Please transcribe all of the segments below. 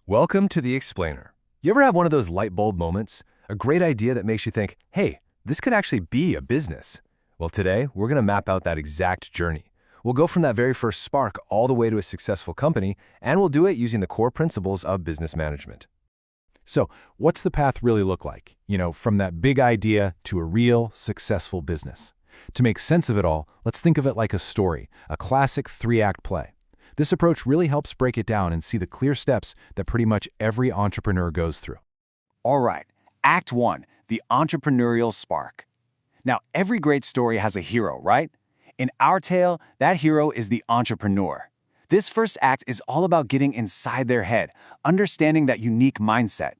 Welcome to The Explainer. You ever have one of those light bulb moments? A great idea that makes you think, hey, this could actually be a business. Well, today, we're going to map out that exact journey. We'll go from that very first spark all the way to a successful company, and we'll do it using the core principles of business management. So, what's the path really look like? From that big idea to a real, successful business. To make sense of it all, let's think of it like a story, a classic three-act play. This approach really helps break it down and see the clear steps that pretty much every entrepreneur goes through. All right, Act 1, the entrepreneurial spark. Now, every great story has a hero, right? In our tale, that hero is the entrepreneur. This first act is all about getting inside their head, understanding that unique mindset.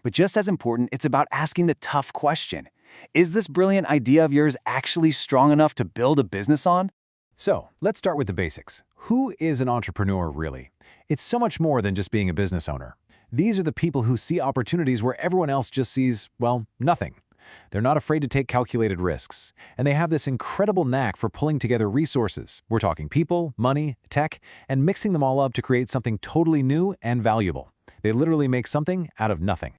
But just as important, it's about asking the tough question. Is this brilliant idea of yours actually strong enough to build a business on? So, let's start with the basics. Who is an entrepreneur really? It's so much more than just being a business owner. These are the people who see opportunities where everyone else just sees, well, nothing. They're not afraid to take calculated risks, and they have this incredible knack for pulling together resources. We're talking people, money, tech, and mixing them all up to create something totally new and valuable. They literally make something out of nothing.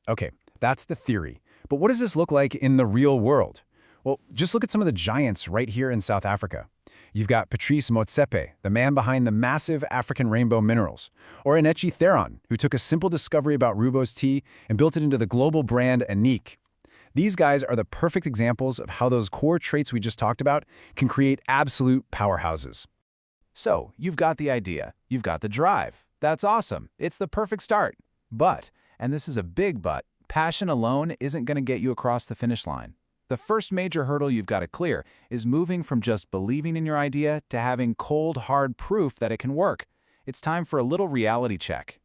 Okay, that's the theory. But what does this look like in the real world? Well, just look at some of the giants right here in South Africa. You've got Patrice Motsepe, the man behind the massive African rainbow minerals, or Enechi Theron, who took a simple discovery about rooibos tea and built it into the global brand Anique. These guys are the perfect examples of how those core traits we just talked about can create absolute powerhouses. So, you've got the idea, you've got the drive. That's awesome. It's the perfect start. But, and this is a big but, passion alone isn't going to get you across the finish line. The first major hurdle you've got to clear is moving from just believing in your idea to having cold, hard proof that it can work. It's time for a little reality check.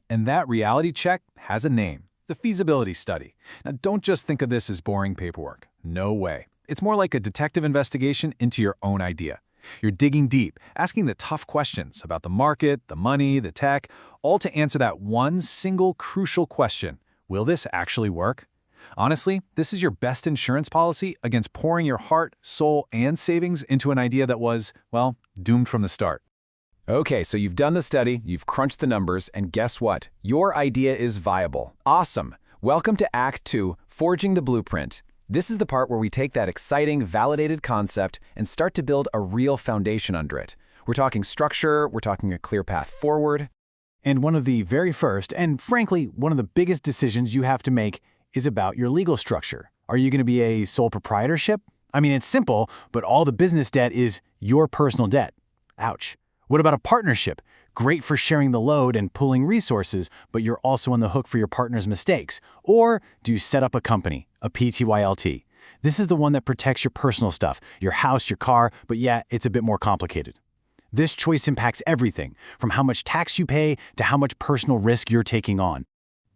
And that reality check has a name, the feasibility study. Now, don't just think of this as boring paperwork. No way. It's more like a detective investigation into your own idea. You're digging deep, asking the tough questions about the market, the money, the tech, all to answer that one single crucial question. Will this actually work? Honestly, this is your best insurance policy against pouring your heart, soul, and savings into an idea that was, well, doomed from the start. Okay, so you've done the study, you've crunched the numbers, and guess what? Your idea is viable. Awesome. Welcome to Act 2, Forging the Blueprint. This is the part where we take that exciting, validated concept and start to build a real foundation under it. We're talking structure, we're talking a clear path forward. And one of the very first, and frankly, one of the biggest decisions you have to make is about your legal structure. Are you going to be a sole proprietorship? I mean, it's simple, but all the business debt is your personal debt. Ouch. What about a partnership? Great for sharing the load and pooling resources, but you're also on the hook for your partner's mistakes. Or do you set up a company, a PTYLT? This is the one that protects your personal stuff, your house, your car, but yeah, it's a bit more complicated. This choice impacts everything, from how much tax you pay to how much personal risk you're taking on.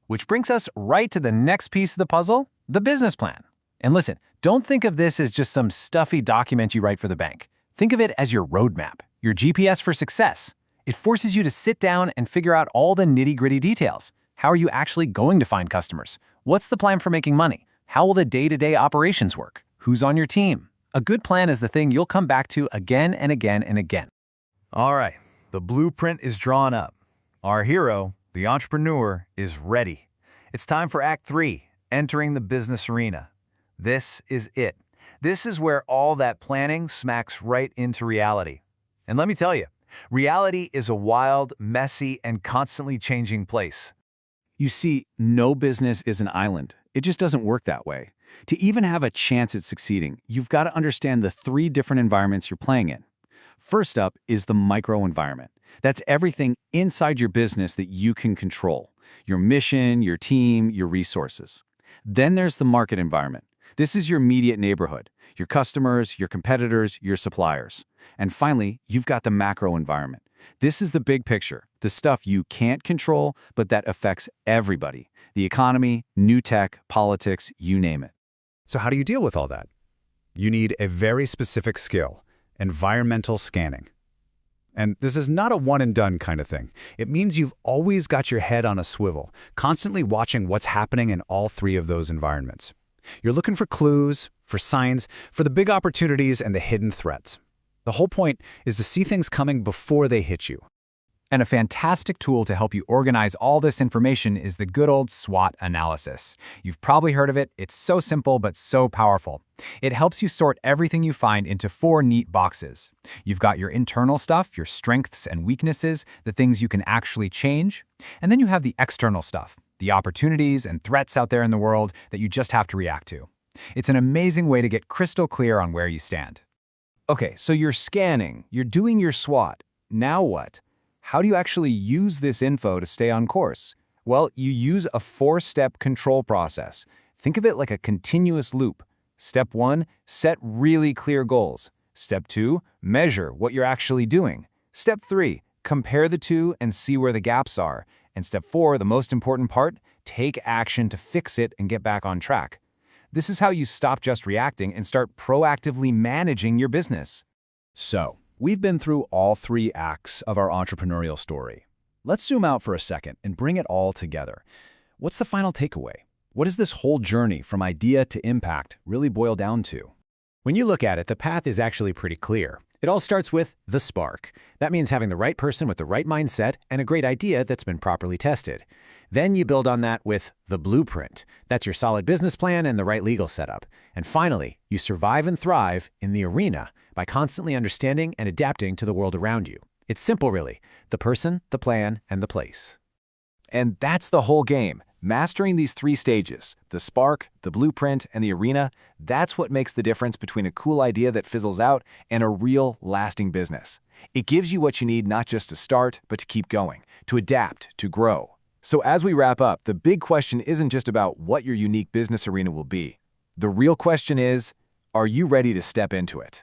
Which brings us right to the next piece of the puzzle, the business plan. And listen, don't think of this as just some stuffy document you write for the bank. Think of it as your roadmap, your GPS for success. It forces you to sit down and figure out all the nitty-gritty details. How are you actually going to find customers? What's the plan for making money? How will the day-to-day operations work? Who's on your team? A good plan is the thing you'll come back to again and again and again. All right, the blueprint is drawn up. Our hero, the entrepreneur, is ready. It's time for Act 3, entering the business arena. This is it. This is where all that planning smacks right into reality. And let me tell you, reality is a wild, messy, and constantly changing place. You see, no business is an island. It just doesn't work that way. To even have a chance at succeeding, you've got to understand the 3 different environments you're playing in. First up is the microenvironment. That's everything inside your business that you can control. Your mission, your team, your resources. Then there's the market environment. This is your immediate neighborhood, your customers, your competitors, your suppliers. And finally, you've got the macro environment. This is the big picture, the stuff you can't control, but that affects everybody. The economy, new tech, politics, you name it. So how do you deal with all that? You need a very specific skill, environmental scanning. And this is not a one-and-done kind of thing. It means you've always got your head on a swivel, constantly watching what's happening in all 3 of those environments. You're looking for clues, for signs, for the big opportunities and the hidden threats. The whole point is to see things coming before they hit you. And a fantastic tool to help you organize all this information is the good old SWOT analysis. You've probably heard of it. It's so simple but so powerful. It helps you sort everything you find into 4 neat boxes. You've got your internal stuff, your strengths and weaknesses, the things you can actually change. And then you have the external stuff, the opportunities and threats out there in the world that you just have to react to. It's an amazing way to get crystal clear on where you stand. Okay, so you're scanning, you're doing your SWOT. Now what? How do you actually use this info to stay on course? Well, you use a 4-step control process. Think of it like a continuous loop. Step 1, set really clear goals. Step 2, measure what you're actually doing. Step 3, compare the two and see where the gaps are. And step 4, the most important part, take action to fix it and get back on track. This is how you stop just reacting and start proactively managing your business. So, we've been through all 3 acts of our entrepreneurial story. Let's zoom out for a second and bring it all together. What's the final takeaway? What does this whole journey from idea to impact really boil down to? When you look at it, the path is actually pretty clear. It all starts with the spark. That means having the right person with the right mindset and a great idea that's been properly tested. Then you build on that with the blueprint. That's your solid business plan and the right legal setup. And finally, you survive and thrive in the arena by constantly understanding and adapting to the world around you. It's simple, really. The person, the plan, and the place. And that's the whole game. Mastering these 3 stages, the spark, the blueprint, and the arena, that's what makes the difference between a cool idea that fizzles out and a real, lasting business. It gives you what you need not just to start, but to keep going, to adapt, to grow. So as we wrap up, the big question isn't just about what your unique business arena will be. The real question is, are you ready to step into it?